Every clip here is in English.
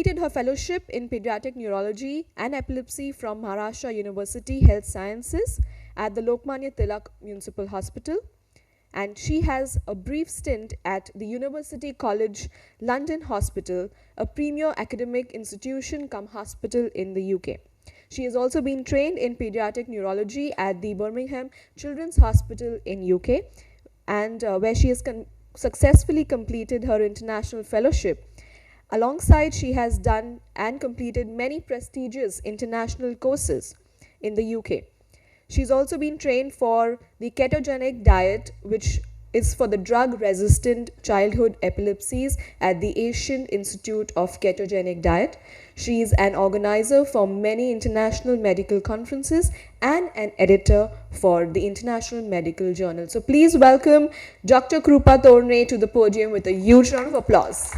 completed her fellowship in pediatric neurology and epilepsy from Maharashtra University Health Sciences at the Lokmanya Tilak Municipal Hospital. And she has a brief stint at the University College London Hospital, a premier academic institution cum hospital in the UK. She has also been trained in pediatric neurology at the Birmingham Children's Hospital in UK, and where she has successfully completed her international fellowship. Alongside, she has done and completed many prestigious international courses in the UK. She's also been trained for the ketogenic diet, which is for the drug-resistant childhood epilepsies at the Asian Institute of Ketogenic Diet. She is an organizer for many international medical conferences and an editor for the International Medical Journal. So please welcome Dr. Krupa Torne to the podium with a huge round of applause.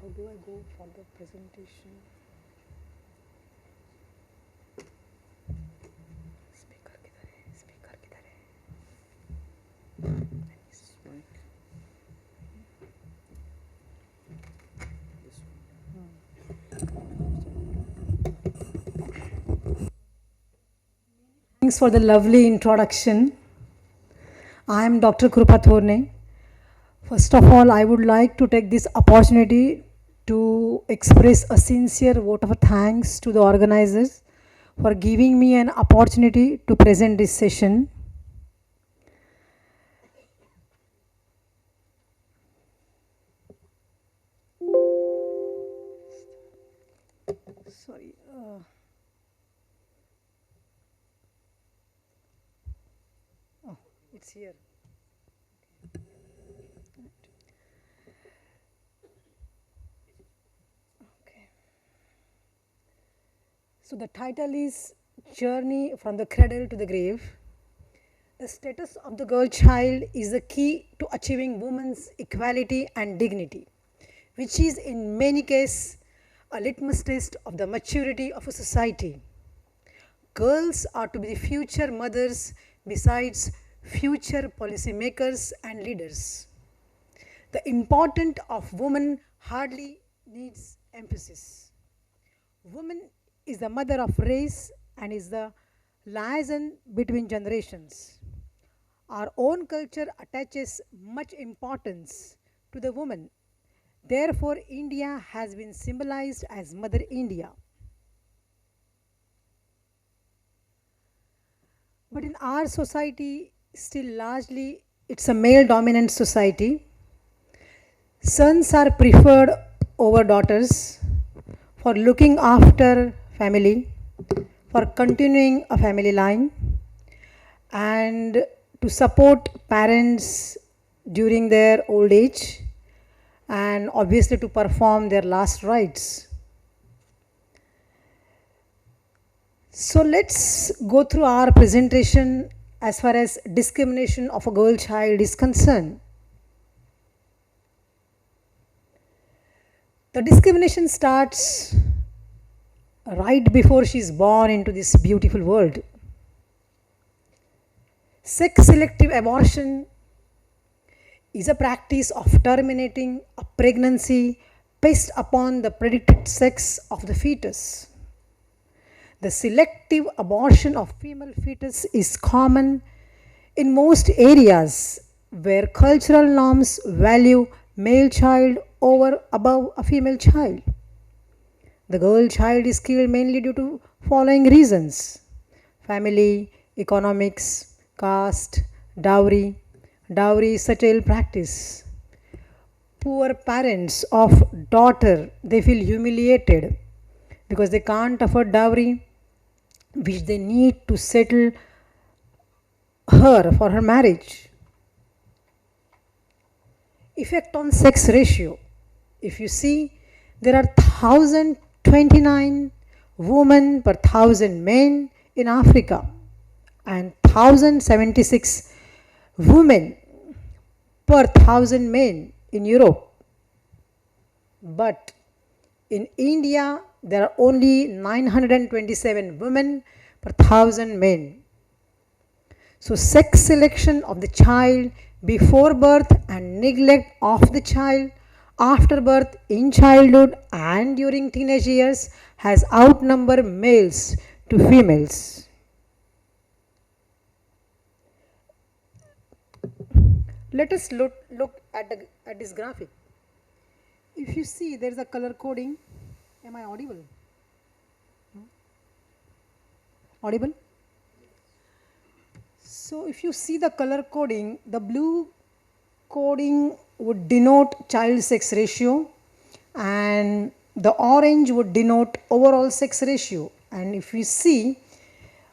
How do I go for the presentation? Speaker किधर है? Speaker किधर है? This mic. This one. Thanks for the lovely introduction. I am Dr. Krupa Torne. First of all, I would like to take this opportunity to express a sincere vote of thanks to the organizers for giving me an opportunity to present this session. Sorry. Oh, it's here. So the title is Journey from the Cradle to the Grave. The status of the girl child is the key to achieving women's equality and dignity, which is in many cases a litmus test of the maturity of a society. Girls are to be the future mothers besides future policymakers and leaders. The importance of women hardly needs emphasis. Woman is the mother of race and is the liaison between generations. Our own culture attaches much importance to the woman. Therefore, India has been symbolized as Mother India. But in our society, still largely, it's a male-dominant society. Sons are preferred over daughters for looking after family, for continuing a family line, and to support parents during their old age, and obviously to perform their last rites. So let's go through our presentation as far as discrimination of a girl child is concerned. The discrimination starts right before she is born into this beautiful world. Sex-selective abortion is a practice of terminating a pregnancy based upon the predicted sex of the fetus. The selective abortion of female fetus is common in most areas where cultural norms value male child above a female child. The girl child is killed mainly due to following reasons: family, economics, caste, dowry. Dowry is such a ill practice. Poor parents of daughter, they feel humiliated because they can't afford dowry, which they need to settle her for her marriage. Effect on sex ratio. If you see, there are 1,029 women per 1,000 men in Africa and 1,076 women per 1,000 men in Europe. But in India, there are only 927 women per 1,000 men. So sex selection of the child before birth and neglect of the child after birth in childhood and during teenage years has outnumbered males to females. Let us look at this graphic. If you see, there is a color coding. Am I audible? Audible? So if you see the color coding, the blue coding would denote child sex ratio and the orange would denote overall sex ratio. And if you see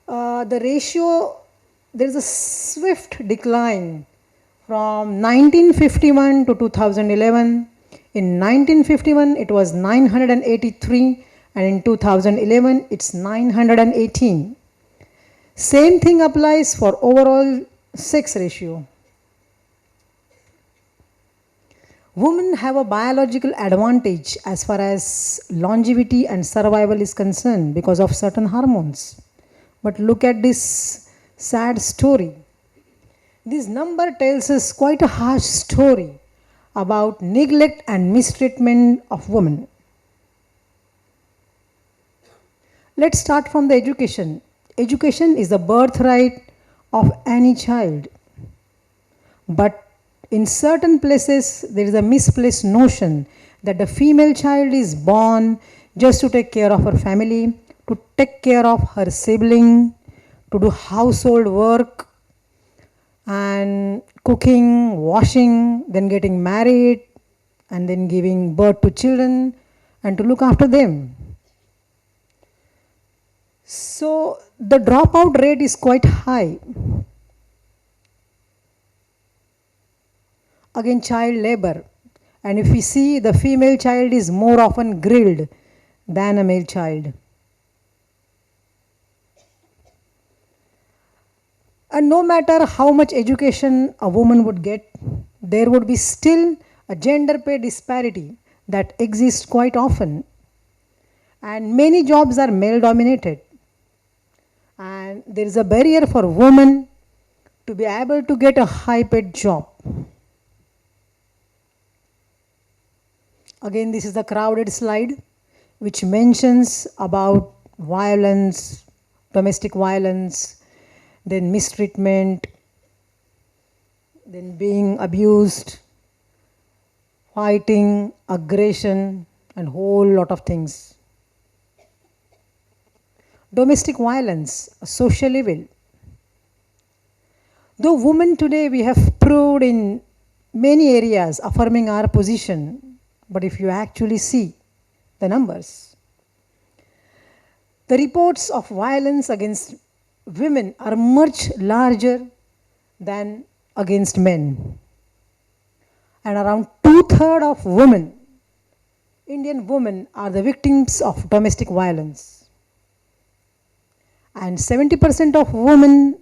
the ratio, there is a swift decline from 1951 to 2011. In 1951 it was 983 and in 2011 it's 918. Same thing applies for overall sex ratio. Women have a biological advantage as far as longevity and survival is concerned because of certain hormones. But look at this sad story. This number tells us quite a harsh story about neglect and mistreatment of women. Let's start from the education. Education is the birthright of any child. But in certain places, there is a misplaced notion that the female child is born just to take care of her family, to take care of her sibling, to do household work and cooking, washing, then getting married, and then giving birth to children and to look after them. So the dropout rate is quite high. Again, child labor. And if we see, the female child is more often grilled than a male child. And no matter how much education a woman would get, there would be still a gender pay disparity that exists quite often. And many jobs are male dominated. And there is a barrier for women to be able to get a high paid job. Again, this is the crowded slide which mentions about violence, domestic violence, then mistreatment, then being abused, fighting, aggression, and whole lot of things. Domestic violence, a social evil. Though women today we have proved in many areas affirming our position, but if you actually see the numbers, the reports of violence against women are much larger than against men. And around 2/3 of women, Indian women, are the victims of domestic violence. And 70% of women,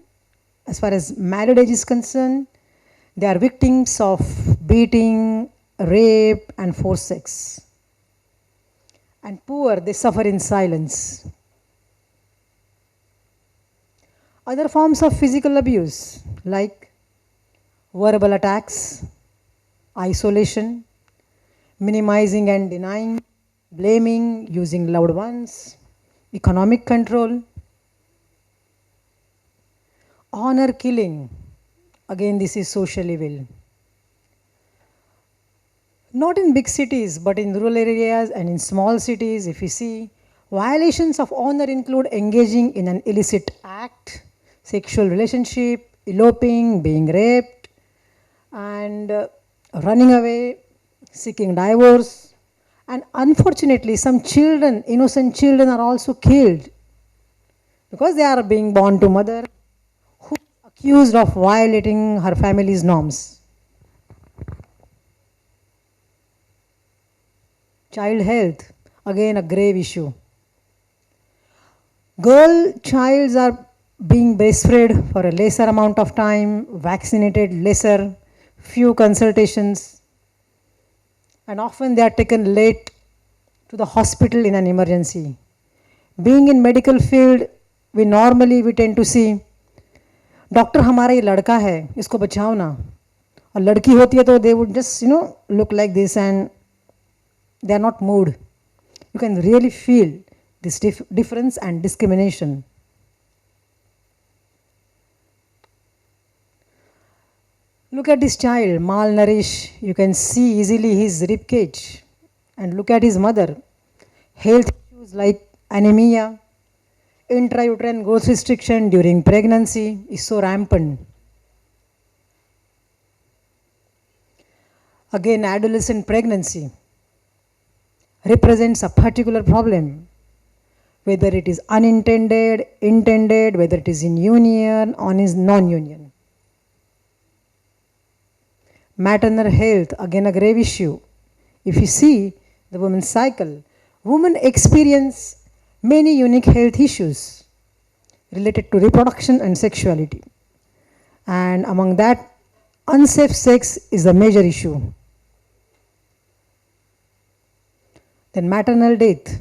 as far as married age is concerned, they are victims of beating, rape, and forced sex. And poor, they suffer in silence. Other forms of physical abuse like verbal attacks, isolation, minimizing and denying, blaming, using loved ones, economic control, honor killing. Again, this is social evil. Not in big cities, but in rural areas and in small cities, if you see, violations of honor include engaging in an illicit act, sexual relationship, eloping, being raped, and running away, seeking divorce. And unfortunately, some children, innocent children, are also killed because they are being born to mother who is accused of violating her family's norms. Child health, again a grave issue. Girl childs are being breastfed for a lesser amount of time, vaccinated lesser, few consultations, and often they are taken late to the hospital in an emergency. Being in medical field, we tend to see doctor हमारा ये लड़का है, इसको बचाओ ना, और लड़की होती है तो they would just look like this and they are not moved. You can really feel this difference and discrimination. Look at this child, malnourished. You can see easily his rib cage. And look at his mother. Health issues like anemia, intrauterine growth restriction during pregnancy is so rampant. Again, adolescent pregnancy represents a particular problem, whether it is unintended, intended, whether it is in union or is non-union. Maternal health, again a grave issue. If you see the women's cycle, women experience many unique health issues related to reproduction and sexuality. And among that, unsafe sex is a major issue. Then maternal death.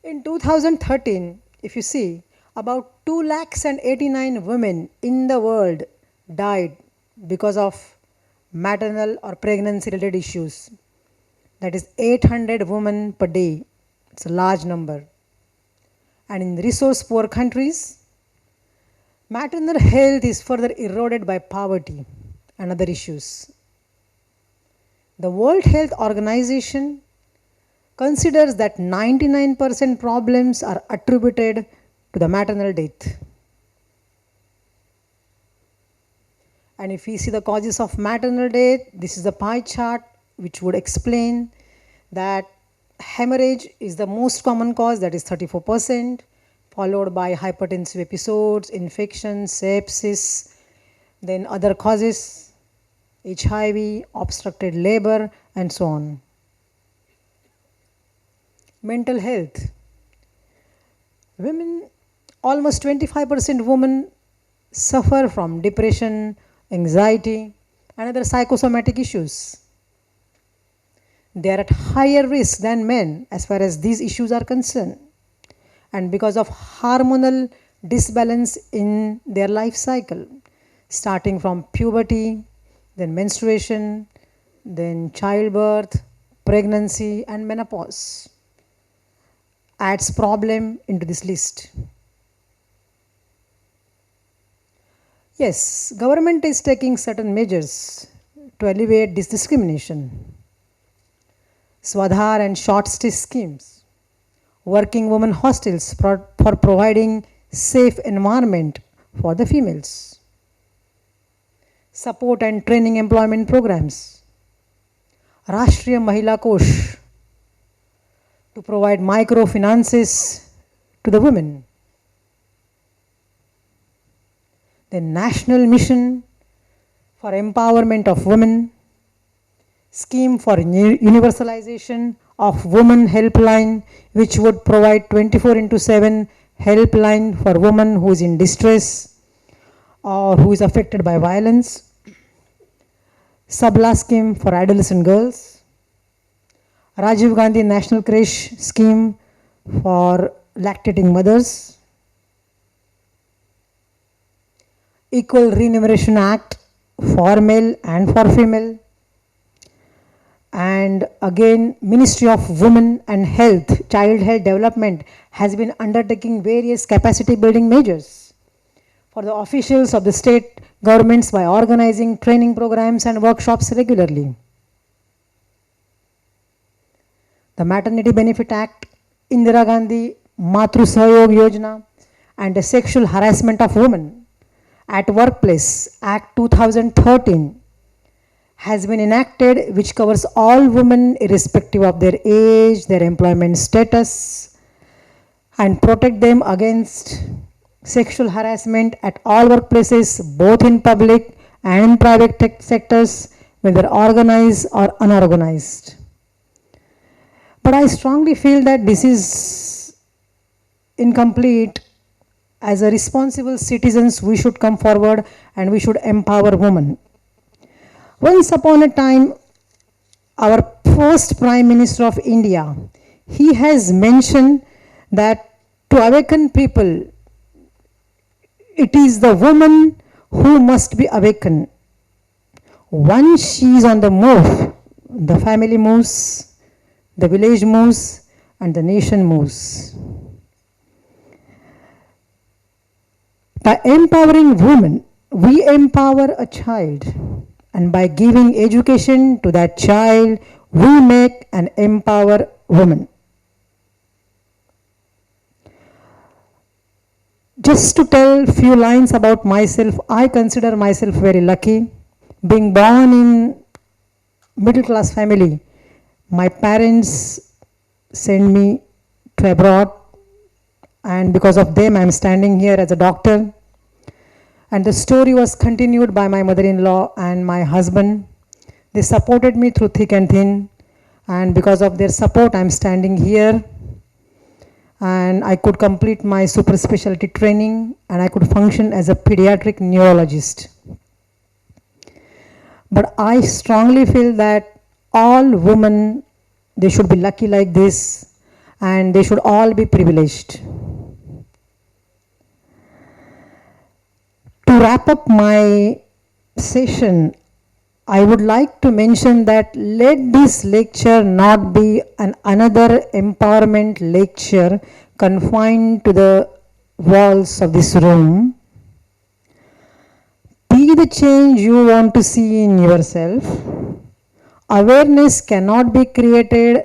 In 2013, if you see, about 2,89,000 women in the world died because of maternal or pregnancy related issues. That is 800 women per day. It's a large number. And in resource poor countries, maternal health is further eroded by poverty and other issues. The World Health Organization considers that 99% problems are attributed to the maternal death. And if we see the causes of maternal death, this is the pie chart which would explain that hemorrhage is the most common cause, that is 34%, followed by hypertensive episodes, infections, sepsis, then other causes, HIV, obstructed labor, and so on. Mental health. Women, almost 25% women suffer from depression, anxiety, and other psychosomatic issues. They are at higher risk than men as far as these issues are concerned. And because of hormonal disbalance in their life cycle, starting from puberty, then menstruation, then childbirth, pregnancy, and menopause, adds problem into this list. Yes, government is taking certain measures to alleviate this discrimination. Swadhar and short stay schemes, working women hostels for providing safe environment for the females, support and training employment programs, Rashtriya Mahila Kosh to provide microfinances to the women, the National Mission for Empowerment of Women, scheme for universalization of Women Helpline, which would provide 24/7 helpline for women who is in distress or who is affected by violence, Sabla scheme for adolescent girls, Rajiv Gandhi National Creche scheme for lactating mothers, Equal Remuneration Act for male and for female, and again Ministry of Women and Health, Child Health Development has been undertaking various capacity building measures for the officials of the state governments by organizing training programs and workshops regularly. The Maternity Benefit Act, Indira Gandhi Matru Sahayog Yojana, and the Sexual Harassment of Women at Workplace Act 2013 has been enacted, which covers all women irrespective of their age, their employment status, and protect them against sexual harassment at all workplaces, both in public and in private sectors, whether organized or unorganized. But I strongly feel that this is incomplete. As a responsible citizens, we should come forward and we should empower women. Once upon a time, our first Prime Minister of India, he has mentioned that to awaken people It is the woman who must be awakened. Once she is on the move, the family moves, the village moves, and the nation moves. By empowering women, we empower a child, and by giving education to that child, we make and empower women. Just to tell few lines about myself, I consider myself very lucky. Being born in middle class family, my parents sent me to abroad, and because of them I am standing here as a doctor. And the story was continued by my mother-in-law and my husband. They supported me through thick and thin, and because of their support I am standing here, and I could complete my super specialty training, and I could function as a pediatric neurologist. But I strongly feel that all women, they should be lucky like this, and they should all be privileged. To wrap up my session, I would like to mention that let this lecture not be another empowerment lecture confined to the walls of this room. Be the change you want to see in yourself. Awareness cannot be created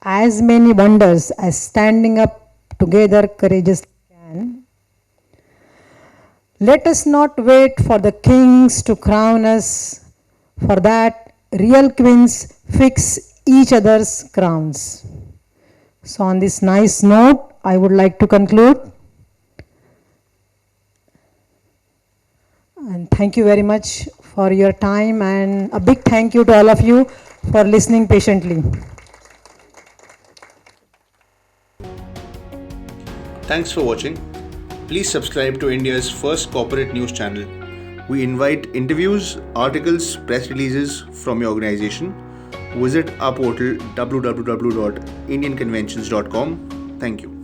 as many wonders as standing up together courageously can. Let us not wait for the kings to crown us. For that, real queens fix each other's crowns. So on this nice note, I would like to conclude. And thank you very much for your time, and a big thank you to all of you for listening patiently. Thanks for watching. Please subscribe to India's first corporate news channel. We invite interviews, articles, press releases from your organization. Visit our portal www.indianconventions.com. Thank you.